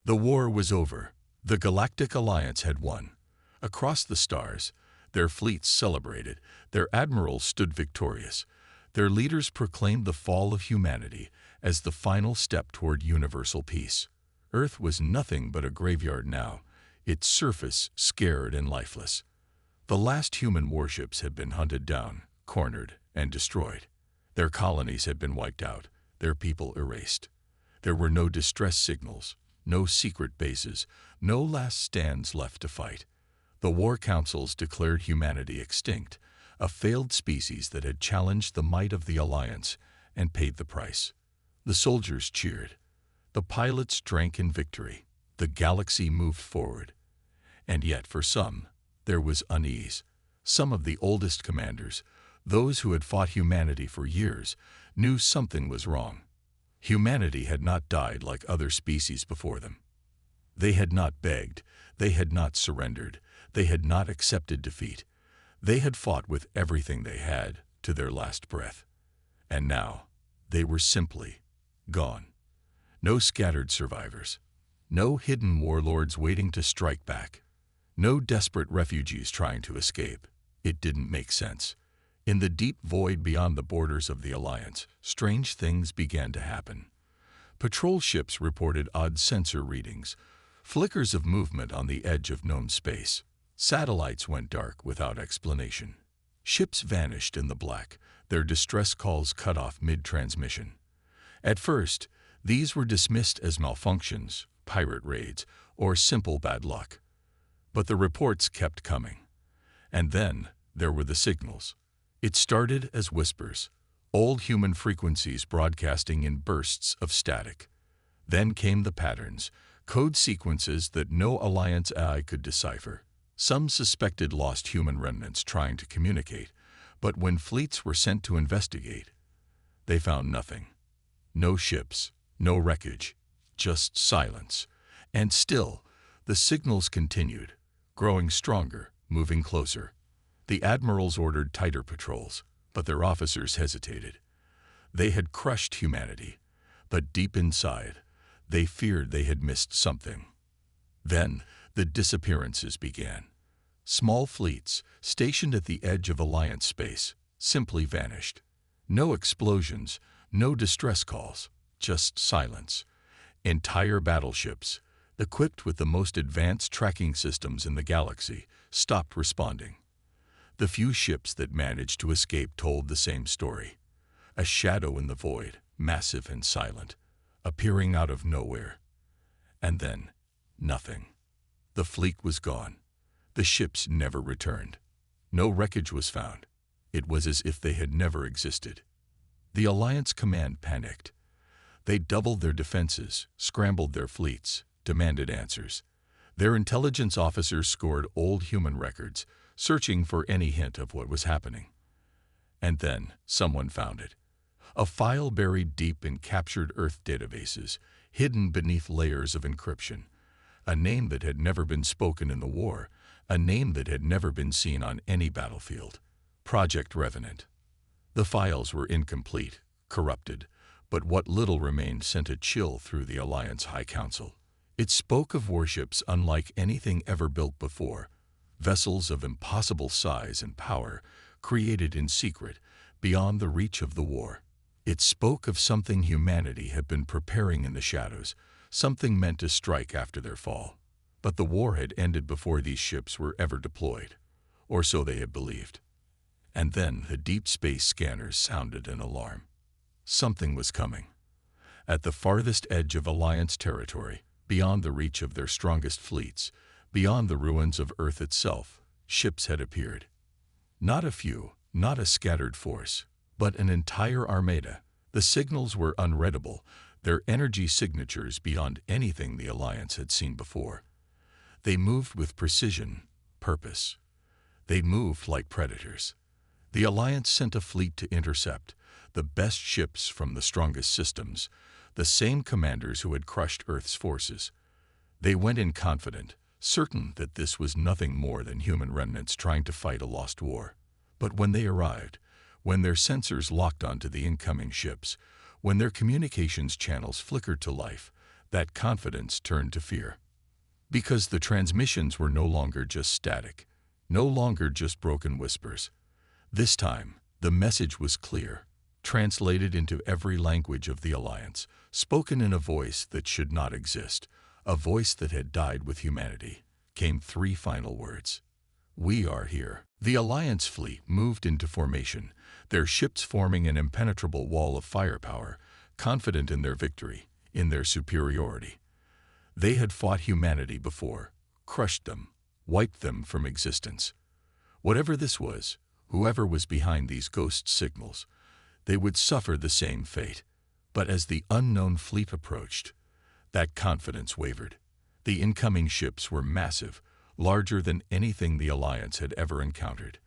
The war was over. The Galactic Alliance had won. Across the stars, their fleets celebrated, their admirals stood victorious. Their leaders proclaimed the fall of humanity as the final step toward universal peace. Earth was nothing but a graveyard now, its surface scared and lifeless. The last human warships had been hunted down, cornered, and destroyed. Their colonies had been wiped out, their people erased. There were no distress signals, no secret bases, no last stands left to fight. The war councils declared humanity extinct, a failed species that had challenged the might of the Alliance and paid the price. The soldiers cheered. The pilots drank in victory. The galaxy moved forward. And yet, for some, there was unease. Some of the oldest commanders, those who had fought humanity for years, knew something was wrong. Humanity had not died like other species before them. They had not begged, they had not surrendered, they had not accepted defeat. They had fought with everything they had to their last breath. And now, they were simply gone. No scattered survivors. No hidden warlords waiting to strike back. No desperate refugees trying to escape. It didn't make sense. In the deep void beyond the borders of the Alliance, strange things began to happen. Patrol ships reported odd sensor readings, flickers of movement on the edge of known space. Satellites went dark without explanation. Ships vanished in the black, their distress calls cut off mid-transmission. At first, these were dismissed as malfunctions, pirate raids, or simple bad luck. But the reports kept coming. And then there were the signals. It started as whispers, old human frequencies broadcasting in bursts of static. Then came the patterns, code sequences that no Alliance AI could decipher. Some suspected lost human remnants trying to communicate, but when fleets were sent to investigate, they found nothing. No ships, no wreckage, just silence. And still, the signals continued, growing stronger, moving closer. The admirals ordered tighter patrols, but their officers hesitated. They had crushed humanity, but deep inside, they feared they had missed something. Then, the disappearances began. Small fleets, stationed at the edge of Alliance space, simply vanished. No explosions, no distress calls, just silence. Entire battleships, equipped with the most advanced tracking systems in the galaxy, stopped responding. The few ships that managed to escape told the same story. A shadow in the void, massive and silent, appearing out of nowhere. And then, nothing. The fleet was gone. The ships never returned. No wreckage was found. It was as if they had never existed. The Alliance command panicked. They doubled their defenses, scrambled their fleets, demanded answers. Their intelligence officers scored old human records, searching for any hint of what was happening. And then someone found it. A file buried deep in captured Earth databases, hidden beneath layers of encryption. A name that had never been spoken in the war, a name that had never been seen on any battlefield. Project Revenant. The files were incomplete, corrupted, but what little remained sent a chill through the Alliance High Council. It spoke of warships unlike anything ever built before, vessels of impossible size and power, created in secret, beyond the reach of the war. It spoke of something humanity had been preparing in the shadows, something meant to strike after their fall. But the war had ended before these ships were ever deployed, or so they had believed. And then the deep space scanners sounded an alarm. Something was coming. At the farthest edge of Alliance territory, beyond the reach of their strongest fleets, beyond the ruins of Earth itself, ships had appeared. Not a few, not a scattered force, but an entire armada. The signals were unreadable, their energy signatures beyond anything the Alliance had seen before. They moved with precision, purpose. They moved like predators. The Alliance sent a fleet to intercept, the best ships from the strongest systems, the same commanders who had crushed Earth's forces. They went in confident, certain that this was nothing more than human remnants trying to fight a lost war. But when they arrived, when their sensors locked onto the incoming ships, when their communications channels flickered to life, that confidence turned to fear. Because the transmissions were no longer just static, no longer just broken whispers. This time, the message was clear, translated into every language of the Alliance, spoken in a voice that should not exist, a voice that had died with humanity. Came three final words. "We are here." The Alliance fleet moved into formation, their ships forming an impenetrable wall of firepower, confident in their victory, in their superiority. They had fought humanity before, crushed them, wiped them from existence. Whatever this was, whoever was behind these ghost signals, they would suffer the same fate. But as the unknown fleet approached, that confidence wavered. The incoming ships were massive, larger than anything the Alliance had ever encountered.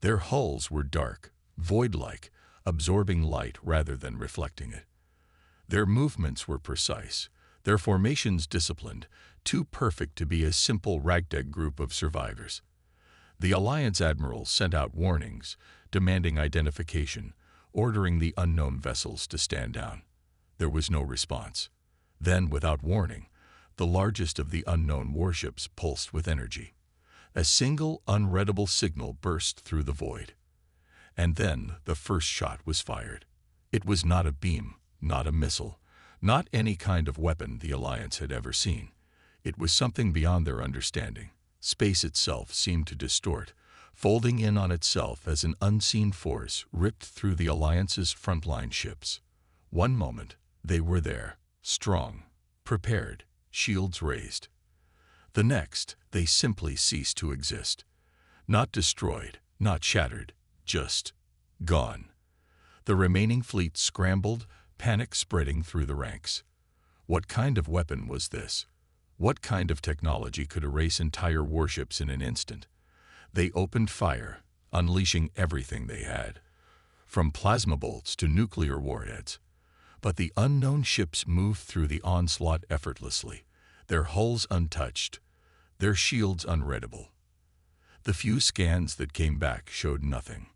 Their hulls were dark, void-like, absorbing light rather than reflecting it. Their movements were precise, their formations disciplined, too perfect to be a simple ragtag group of survivors. The Alliance admirals sent out warnings, demanding identification, ordering the unknown vessels to stand down. There was no response. Then, without warning, the largest of the unknown warships pulsed with energy. A single, unreadable signal burst through the void. And then the first shot was fired. It was not a beam, not a missile, not any kind of weapon the Alliance had ever seen. It was something beyond their understanding. Space itself seemed to distort, folding in on itself as an unseen force ripped through the Alliance's frontline ships. One moment, they were there, strong, prepared, shields raised. The next, they simply ceased to exist. Not destroyed, not shattered, just gone. The remaining fleet scrambled, panic spreading through the ranks. What kind of weapon was this? What kind of technology could erase entire warships in an instant? They opened fire, unleashing everything they had, from plasma bolts to nuclear warheads. But the unknown ships moved through the onslaught effortlessly, their hulls untouched, their shields unreadable. The few scans that came back showed nothing.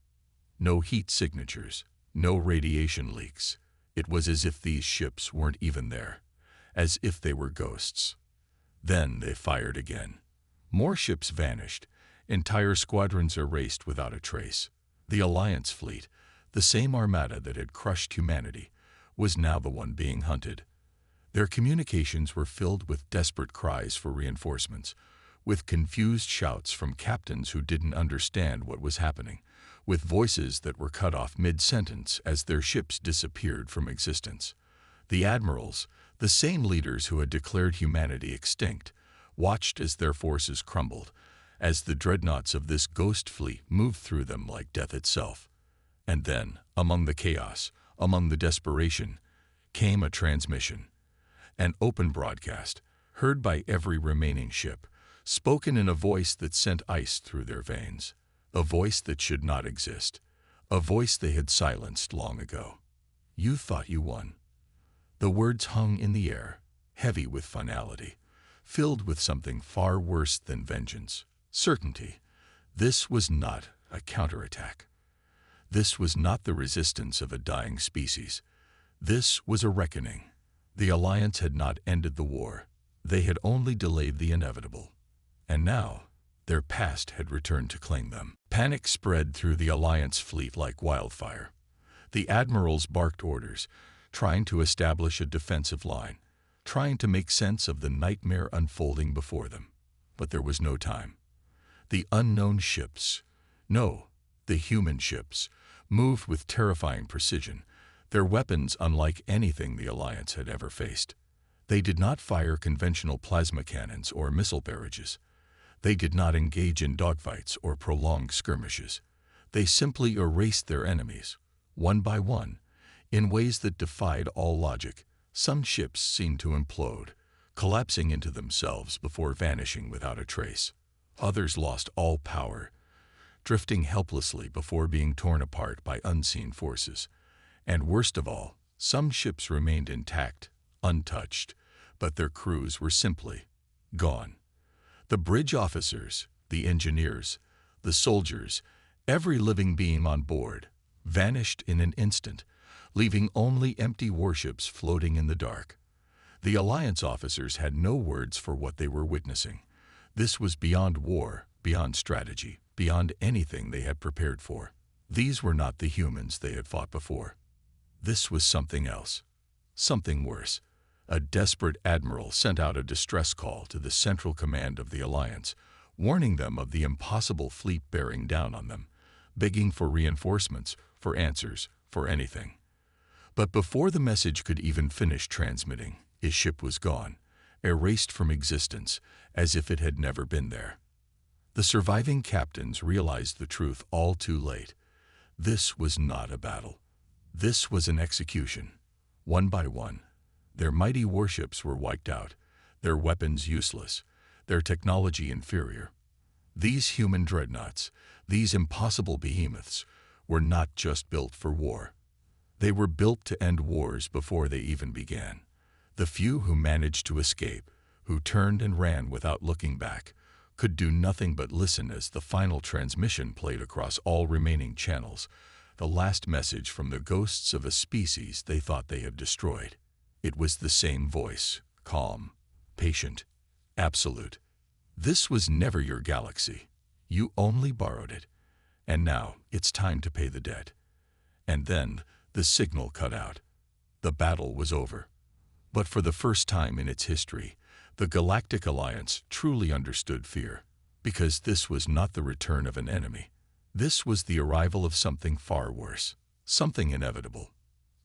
No heat signatures, no radiation leaks. It was as if these ships weren't even there, as if they were ghosts. Then they fired again. More ships vanished, entire squadrons erased without a trace. The Alliance fleet, the same armada that had crushed humanity, was now the one being hunted. Their communications were filled with desperate cries for reinforcements, with confused shouts from captains who didn't understand what was happening, with voices that were cut off mid-sentence as their ships disappeared from existence. The admirals, the same leaders who had declared humanity extinct, watched as their forces crumbled, as the dreadnoughts of this ghost fleet moved through them like death itself. And then, among the chaos, among the desperation, came a transmission. An open broadcast, heard by every remaining ship, spoken in a voice that sent ice through their veins. A voice that should not exist. A voice they had silenced long ago. "You thought you won." The words hung in the air, heavy with finality, filled with something far worse than vengeance. Certainty. This was not a counterattack. This was not the resistance of a dying species. This was a reckoning. The Alliance had not ended the war. They had only delayed the inevitable. And now, their past had returned to claim them. Panic spread through the Alliance fleet like wildfire. The admirals barked orders, trying to establish a defensive line, trying to make sense of the nightmare unfolding before them. But there was no time. The unknown ships, no, the human ships, moved with terrifying precision, their weapons unlike anything the Alliance had ever faced. They did not fire conventional plasma cannons or missile barrages. They did not engage in dogfights or prolonged skirmishes. They simply erased their enemies, one by one, in ways that defied all logic. Some ships seemed to implode, collapsing into themselves before vanishing without a trace. Others lost all power, drifting helplessly before being torn apart by unseen forces. And worst of all, some ships remained intact, untouched, but their crews were simply gone. The bridge officers, the engineers, the soldiers, every living being on board, vanished in an instant, leaving only empty warships floating in the dark. The Alliance officers had no words for what they were witnessing. This was beyond war, beyond strategy, beyond anything they had prepared for. These were not the humans they had fought before. This was something else. Something worse. A desperate admiral sent out a distress call to the central command of the Alliance, warning them of the impossible fleet bearing down on them, begging for reinforcements, for answers, for anything. But before the message could even finish transmitting, his ship was gone, erased from existence, as if it had never been there. The surviving captains realized the truth all too late. This was not a battle. This was an execution. One by one, their mighty warships were wiped out, their weapons useless, their technology inferior. These human dreadnoughts, these impossible behemoths, were not just built for war. They were built to end wars before they even began. The few who managed to escape, who turned and ran without looking back, could do nothing but listen as the final transmission played across all remaining channels, the last message from the ghosts of a species they thought they had destroyed. It was the same voice, calm, patient, absolute. This was never your galaxy. You only borrowed it. And now it's time to pay the debt. And then the signal cut out. The battle was over. But for the first time in its history, the Galactic Alliance truly understood fear, because this was not the return of an enemy. This was the arrival of something far worse, something inevitable,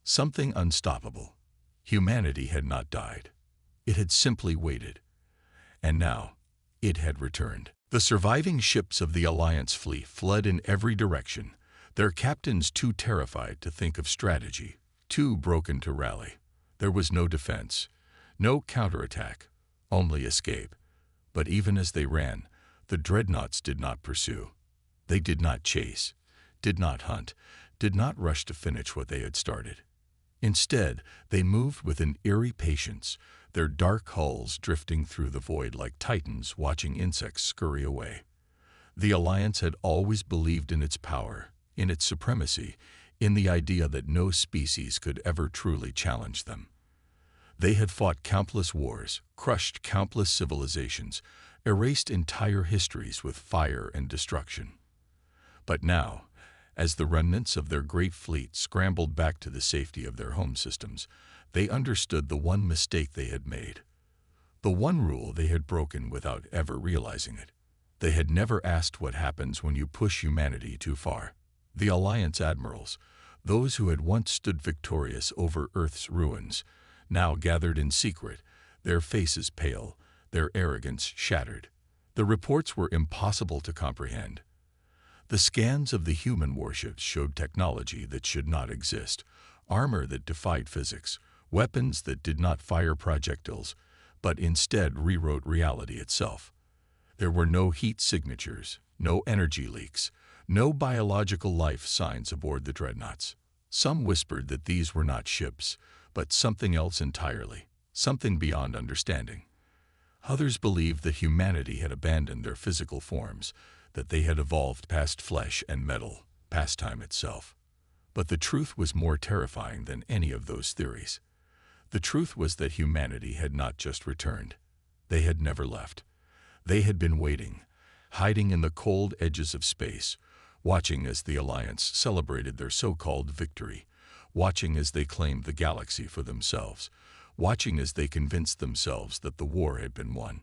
something unstoppable. Humanity had not died. It had simply waited. And now, it had returned. The surviving ships of the Alliance fleet fled in every direction, their captains too terrified to think of strategy, too broken to rally. There was no defense, no counterattack, only escape. But even as they ran, the Dreadnoughts did not pursue. They did not chase, did not hunt, did not rush to finish what they had started. Instead, they moved with an eerie patience, their dark hulls drifting through the void like titans watching insects scurry away. The Alliance had always believed in its power, in its supremacy, in the idea that no species could ever truly challenge them. They had fought countless wars, crushed countless civilizations, erased entire histories with fire and destruction. But now, as the remnants of their great fleet scrambled back to the safety of their home systems, they understood the one mistake they had made, the one rule they had broken without ever realizing it. They had never asked what happens when you push humanity too far. The Alliance admirals, those who had once stood victorious over Earth's ruins, now gathered in secret, their faces pale, their arrogance shattered. The reports were impossible to comprehend. The scans of the human warships showed technology that should not exist, armor that defied physics, weapons that did not fire projectiles, but instead rewrote reality itself. There were no heat signatures, no energy leaks, no biological life signs aboard the Dreadnoughts. Some whispered that these were not ships, but something else entirely, something beyond understanding. Others believed that humanity had abandoned their physical forms, that they had evolved past flesh and metal, past time itself. But the truth was more terrifying than any of those theories. The truth was that humanity had not just returned. They had never left. They had been waiting, hiding in the cold edges of space, watching as the Alliance celebrated their so-called victory, watching as they claimed the galaxy for themselves, watching as they convinced themselves that the war had been won.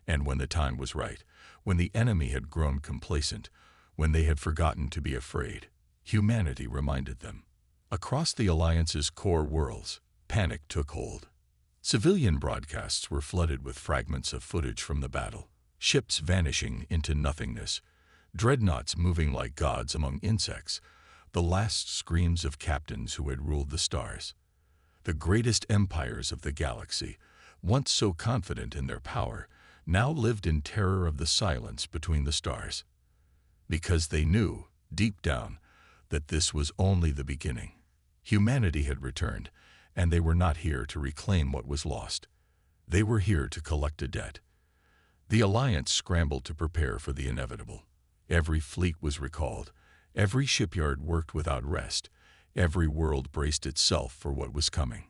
And when the time was right, when the enemy had grown complacent, when they had forgotten to be afraid, humanity reminded them. Across the Alliance's core worlds, panic took hold. Civilian broadcasts were flooded with fragments of footage from the battle, ships vanishing into nothingness, dreadnoughts moving like gods among insects, the last screams of captains who had ruled the stars. The greatest empires of the galaxy, once so confident in their power, now lived in terror of the silence between the stars, because they knew, deep down, that this was only the beginning. Humanity had returned, and they were not here to reclaim what was lost. They were here to collect a debt. The Alliance scrambled to prepare for the inevitable. Every fleet was recalled. Every shipyard worked without rest. Every world braced itself for what was coming.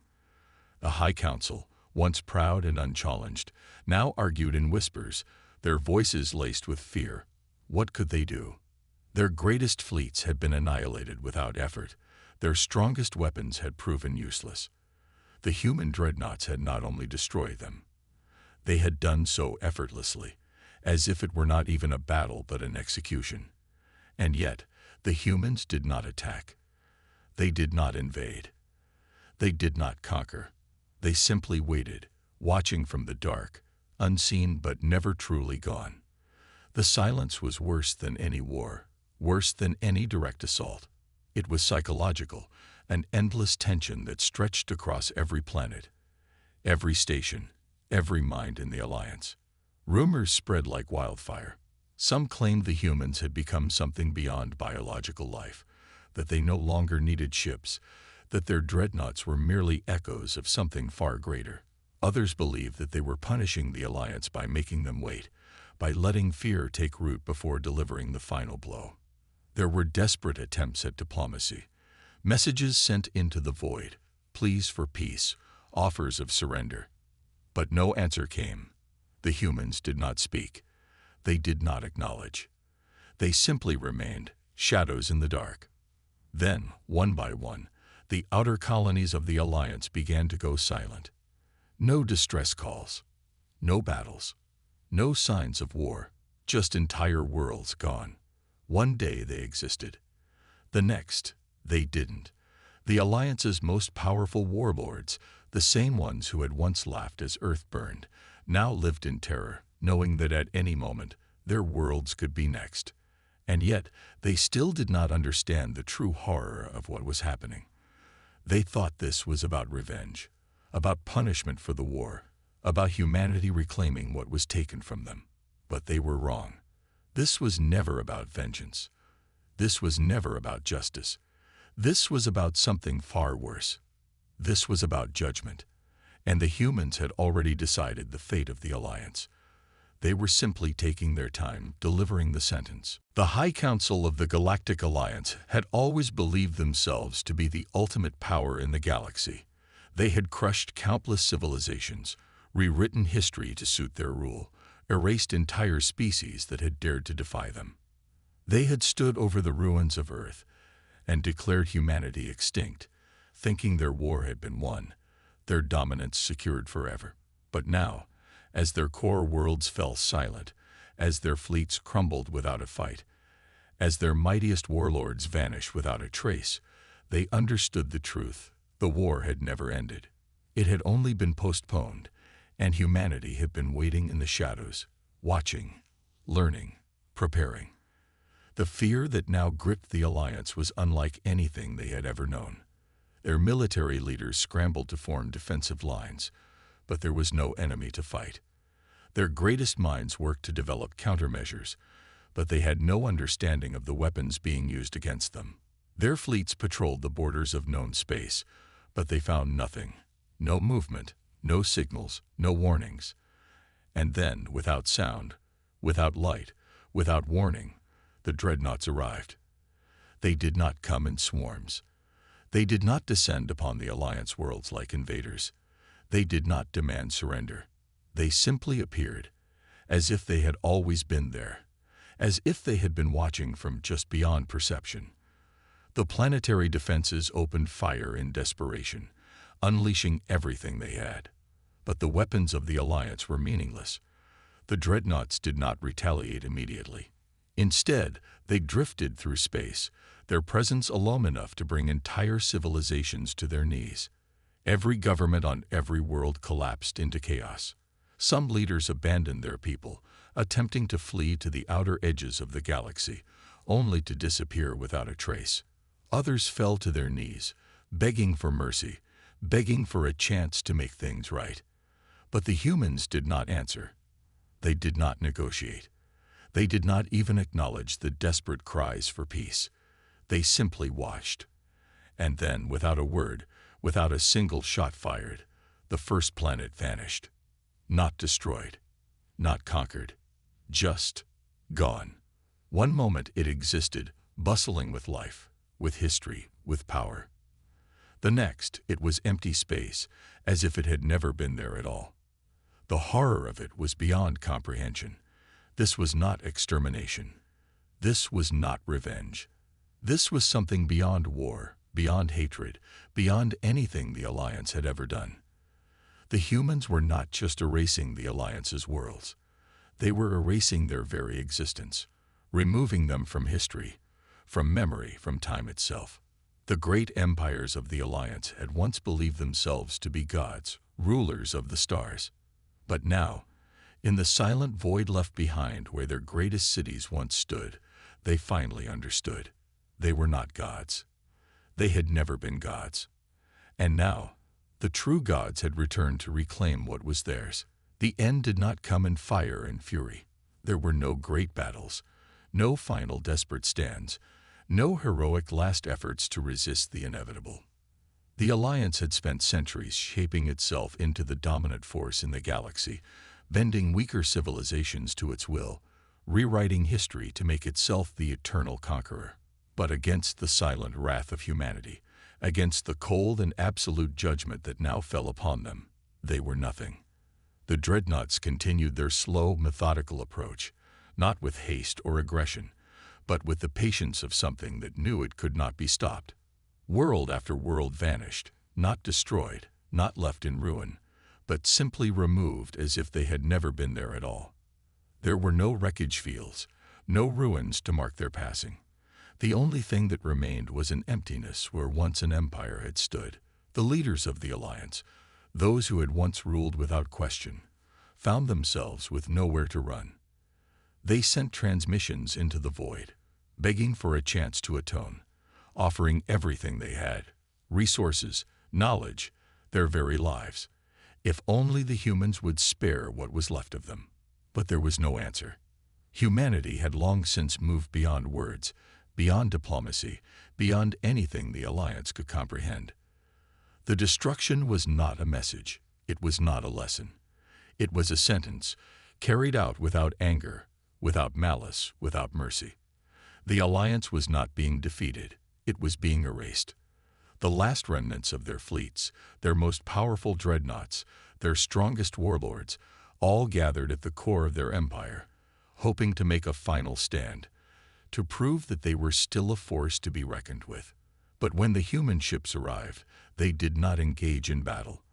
The High Council, once proud and unchallenged, now argued in whispers, their voices laced with fear. What could they do? Their greatest fleets had been annihilated without effort. Their strongest weapons had proven useless. The human dreadnoughts had not only destroyed them, they had done so effortlessly, as if it were not even a battle but an execution. And yet, the humans did not attack. They did not invade. They did not conquer. They simply waited, watching from the dark, unseen but never truly gone. The silence was worse than any war, worse than any direct assault. It was psychological, an endless tension that stretched across every planet, every station, every mind in the Alliance. Rumors spread like wildfire. Some claimed the humans had become something beyond biological life, that they no longer needed ships, that their dreadnoughts were merely echoes of something far greater. Others believed that they were punishing the Alliance by making them wait, by letting fear take root before delivering the final blow. There were desperate attempts at diplomacy, messages sent into the void, pleas for peace, offers of surrender. But no answer came. The humans did not speak. They did not acknowledge. They simply remained, shadows in the dark. Then, one by one, the outer colonies of the Alliance began to go silent. No distress calls, no battles, no signs of war, just entire worlds gone. One day they existed. The next, they didn't. The Alliance's most powerful warlords, the same ones who had once laughed as Earth burned, now lived in terror, knowing that at any moment their worlds could be next. And yet, they still did not understand the true horror of what was happening. They thought this was about revenge, about punishment for the war, about humanity reclaiming what was taken from them. But they were wrong. This was never about vengeance. This was never about justice. This was about something far worse. This was about judgment. And the humans had already decided the fate of the Alliance. They were simply taking their time, delivering the sentence. The High Council of the Galactic Alliance had always believed themselves to be the ultimate power in the galaxy. They had crushed countless civilizations, rewritten history to suit their rule, erased entire species that had dared to defy them. They had stood over the ruins of Earth and declared humanity extinct, thinking their war had been won, their dominance secured forever. But now, as their core worlds fell silent, as their fleets crumbled without a fight, as their mightiest warlords vanished without a trace, they understood the truth. The war had never ended. It had only been postponed, and humanity had been waiting in the shadows, watching, learning, preparing. The fear that now gripped the Alliance was unlike anything they had ever known. Their military leaders scrambled to form defensive lines, but there was no enemy to fight. Their greatest minds worked to develop countermeasures, but they had no understanding of the weapons being used against them. Their fleets patrolled the borders of known space, but they found nothing. No movement, no signals, no warnings. And then, without sound, without light, without warning, the dreadnoughts arrived. They did not come in swarms. They did not descend upon the Alliance worlds like invaders. They did not demand surrender. They simply appeared, as if they had always been there, as if they had been watching from just beyond perception. The planetary defenses opened fire in desperation, unleashing everything they had. But the weapons of the Alliance were meaningless. The dreadnoughts did not retaliate immediately. Instead, they drifted through space, their presence alone enough to bring entire civilizations to their knees. Every government on every world collapsed into chaos. Some leaders abandoned their people, attempting to flee to the outer edges of the galaxy, only to disappear without a trace. Others fell to their knees, begging for mercy, begging for a chance to make things right. But the humans did not answer. They did not negotiate. They did not even acknowledge the desperate cries for peace. They simply watched. And then, without a word, without a single shot fired, the first planet vanished. Not destroyed, not conquered, just gone. One moment it existed, bustling with life, with history, with power. The next, it was empty space, as if it had never been there at all. The horror of it was beyond comprehension. This was not extermination. This was not revenge. This was something beyond war, beyond hatred, beyond anything the Alliance had ever done. The humans were not just erasing the Alliance's worlds. They were erasing their very existence, removing them from history, from memory, from time itself. The great empires of the Alliance had once believed themselves to be gods, rulers of the stars. But now, in the silent void left behind where their greatest cities once stood, they finally understood. They were not gods. They had never been gods. And now, the true gods had returned to reclaim what was theirs. The end did not come in fire and fury. There were no great battles, no final desperate stands, no heroic last efforts to resist the inevitable. The Alliance had spent centuries shaping itself into the dominant force in the galaxy, bending weaker civilizations to its will, rewriting history to make itself the eternal conqueror. But against the silent wrath of humanity, against the cold and absolute judgment that now fell upon them, they were nothing. The Dreadnoughts continued their slow, methodical approach, not with haste or aggression, but with the patience of something that knew it could not be stopped. World after world vanished, not destroyed, not left in ruin, but simply removed as if they had never been there at all. There were no wreckage fields, no ruins to mark their passing. The only thing that remained was an emptiness where once an empire had stood. The leaders of the Alliance, those who had once ruled without question, found themselves with nowhere to run. They sent transmissions into the void, begging for a chance to atone, offering everything they had, resources, knowledge, their very lives, if only the humans would spare what was left of them. But there was no answer. Humanity had long since moved beyond words, beyond diplomacy, beyond anything the Alliance could comprehend. The destruction was not a message. It was not a lesson. It was a sentence, carried out without anger, without malice, without mercy. The Alliance was not being defeated. It was being erased. The last remnants of their fleets, their most powerful dreadnoughts, their strongest warlords, all gathered at the core of their empire, hoping to make a final stand, to prove that they were still a force to be reckoned with. But when the human ships arrived, they did not engage in battle.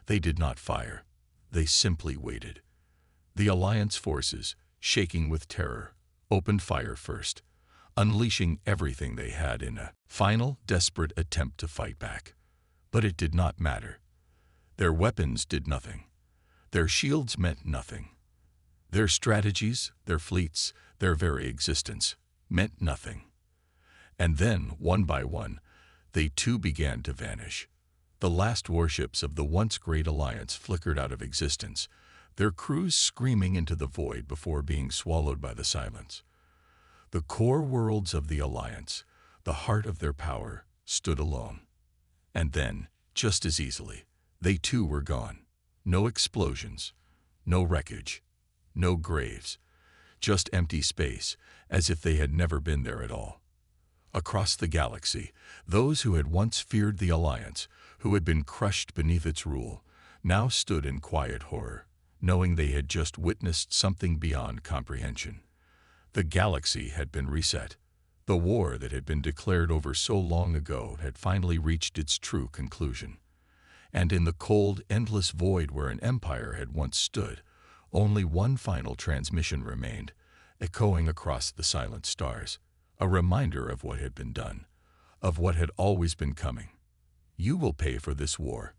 They did not fire. They simply waited. The Alliance forces, shaking with terror, opened fire first, unleashing everything they had in a final, desperate attempt to fight back. But it did not matter. Their weapons did nothing. Their shields meant nothing. Their strategies, their fleets, their very existence meant nothing. And then, one by one, they too began to vanish. The last warships of the once great Alliance flickered out of existence, their crews screaming into the void before being swallowed by the silence. The core worlds of the Alliance, the heart of their power, stood alone. And then, just as easily, they too were gone. No explosions, no wreckage, no graves, just empty space, as if they had never been there at all. Across the galaxy, those who had once feared the Alliance, who had been crushed beneath its rule, now stood in quiet horror, knowing they had just witnessed something beyond comprehension. The galaxy had been reset. The war that had been declared over so long ago had finally reached its true conclusion. And in the cold, endless void where an empire had once stood, only one final transmission remained, echoing across the silent stars, a reminder of what had been done, of what had always been coming. You will pay for this war.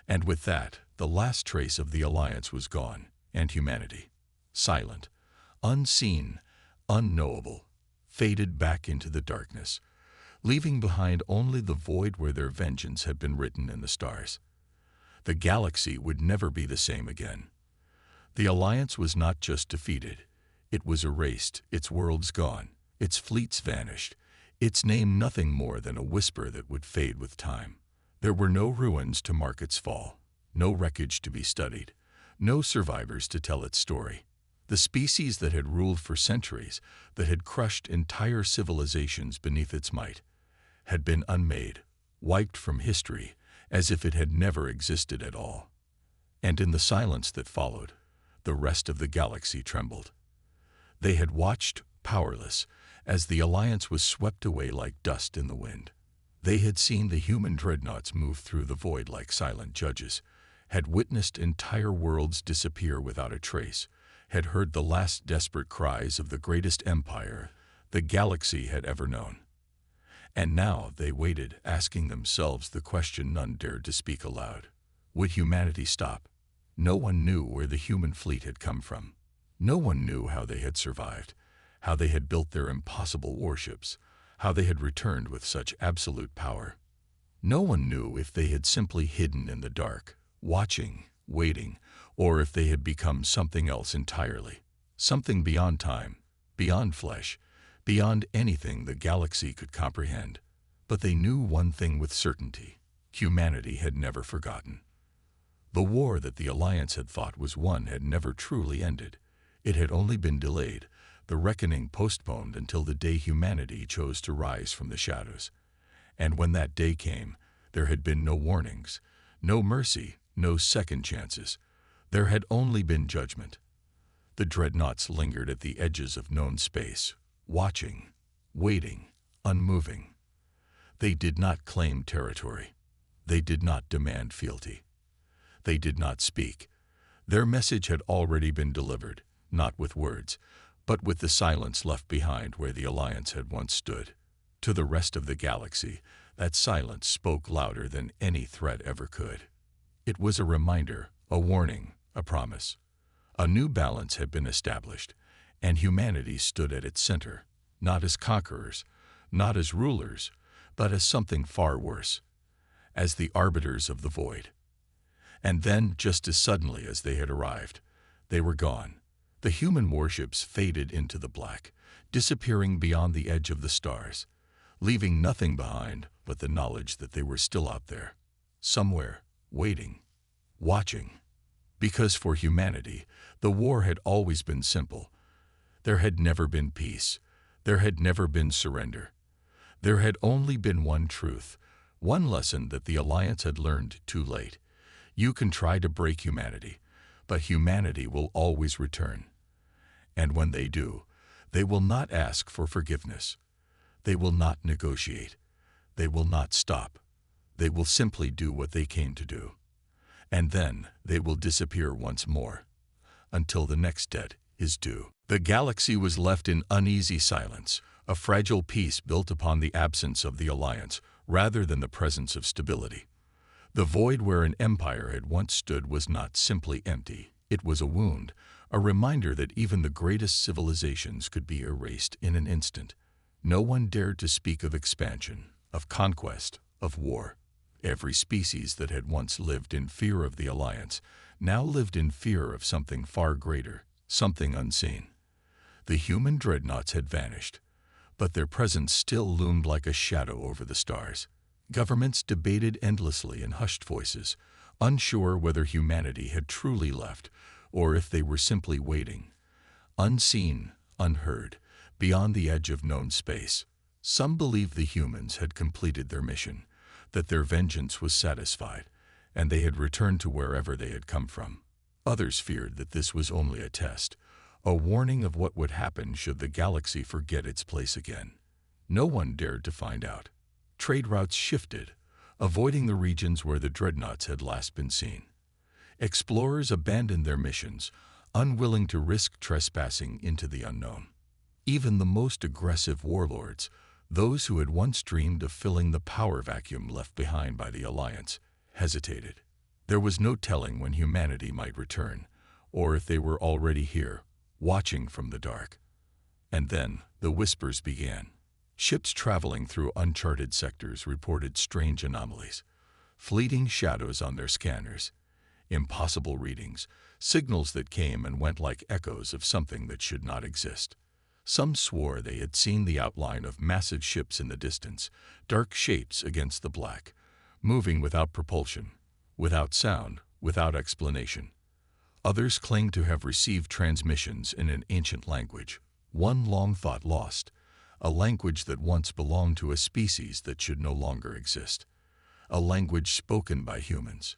And with that, the last trace of the Alliance was gone, and humanity, silent, unseen, unknowable, faded back into the darkness, leaving behind only the void where their vengeance had been written in the stars. The galaxy would never be the same again. The Alliance was not just defeated. It was erased, its worlds gone, its fleets vanished, its name nothing more than a whisper that would fade with time. There were no ruins to mark its fall, no wreckage to be studied, no survivors to tell its story. The species that had ruled for centuries, that had crushed entire civilizations beneath its might, had been unmade, wiped from history as if it had never existed at all. And in the silence that followed, the rest of the galaxy trembled. They had watched, powerless, as the Alliance was swept away like dust in the wind. They had seen the human dreadnoughts move through the void like silent judges, had witnessed entire worlds disappear without a trace, had heard the last desperate cries of the greatest empire the galaxy had ever known. And now they waited, asking themselves the question none dared to speak aloud. Would humanity stop? No one knew where the human fleet had come from. No one knew how they had survived, how they had built their impossible warships, how they had returned with such absolute power. No one knew if they had simply hidden in the dark, watching, waiting, or if they had become something else entirely, something beyond time, beyond flesh, beyond anything the galaxy could comprehend. But they knew one thing with certainty: humanity had never forgotten. The war that the Alliance had thought was won had never truly ended. It had only been delayed, the reckoning postponed until the day humanity chose to rise from the shadows. And when that day came, there had been no warnings, no mercy, no second chances. There had only been judgment. The dreadnoughts lingered at the edges of known space, watching, waiting, unmoving. They did not claim territory. They did not demand fealty. They did not speak. Their message had already been delivered, not with words, but with the silence left behind where the Alliance had once stood. To the rest of the galaxy, that silence spoke louder than any threat ever could. It was a reminder, a warning, a promise. A new balance had been established, and humanity stood at its center, not as conquerors, not as rulers, but as something far worse, as the arbiters of the void. And then, just as suddenly as they had arrived, they were gone. The human warships faded into the black, disappearing beyond the edge of the stars, leaving nothing behind but the knowledge that they were still out there, somewhere, waiting, watching. Because for humanity, the war had always been simple. There had never been peace. There had never been surrender. There had only been one truth, one lesson that the Alliance had learned too late. You can try to break humanity, but humanity will always return. And when they do, they will not ask for forgiveness. They will not negotiate. They will not stop. They will simply do what they came to do. And then they will disappear once more, until the next debt is due. The galaxy was left in uneasy silence, a fragile peace built upon the absence of the Alliance rather than the presence of stability. The void where an empire had once stood was not simply empty. It was a wound, a reminder that even the greatest civilizations could be erased in an instant. No one dared to speak of expansion, of conquest, of war. Every species that had once lived in fear of the Alliance now lived in fear of something far greater, something unseen. The human dreadnoughts had vanished, but their presence still loomed like a shadow over the stars. Governments debated endlessly in hushed voices, unsure whether humanity had truly left or if they were simply waiting, unseen, unheard, beyond the edge of known space. Some believed the humans had completed their mission, that their vengeance was satisfied, and they had returned to wherever they had come from. Others feared that this was only a test, a warning of what would happen should the galaxy forget its place again. No one dared to find out. Trade routes shifted, avoiding the regions where the dreadnoughts had last been seen. Explorers abandoned their missions, unwilling to risk trespassing into the unknown. Even the most aggressive warlords, those who had once dreamed of filling the power vacuum left behind by the Alliance, hesitated. There was no telling when humanity might return, or if they were already here, watching from the dark. And then the whispers began. Ships traveling through uncharted sectors reported strange anomalies, fleeting shadows on their scanners, impossible readings, signals that came and went like echoes of something that should not exist. Some swore they had seen the outline of massive ships in the distance, dark shapes against the black, moving without propulsion, without sound, without explanation. Others claimed to have received transmissions in an ancient language, one long thought lost, a language that once belonged to a species that should no longer exist. a language spoken by humans.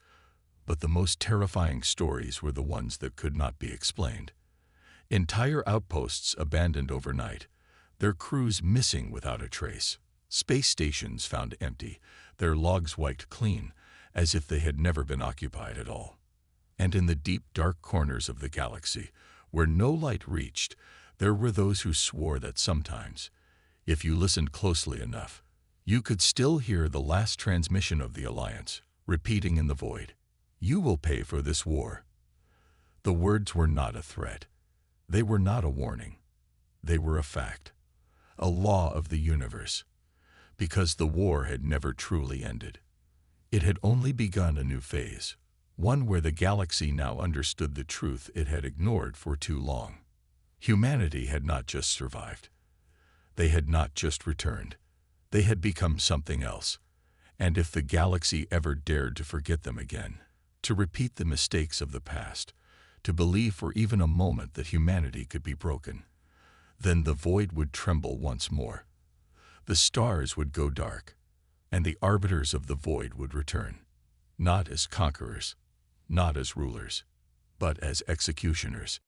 But the most terrifying stories were the ones that could not be explained. Entire outposts abandoned overnight, their crews missing without a trace. Space stations found empty, their logs wiped clean, as if they had never been occupied at all. And in the deep, dark corners of the galaxy, where no light reached, there were those who swore that sometimes, if you listened closely enough, you could still hear the last transmission of the Alliance, repeating in the void, "You will pay for this war." The words were not a threat. They were not a warning. They were a fact, a law of the universe, because the war had never truly ended. It had only begun a new phase, one where the galaxy now understood the truth it had ignored for too long. Humanity had not just survived. They had not just returned. They had become something else. And if the galaxy ever dared to forget them again, to repeat the mistakes of the past, to believe for even a moment that humanity could be broken, then the void would tremble once more. The stars would go dark, and the arbiters of the void would return, not as conquerors, not as rulers, but as executioners.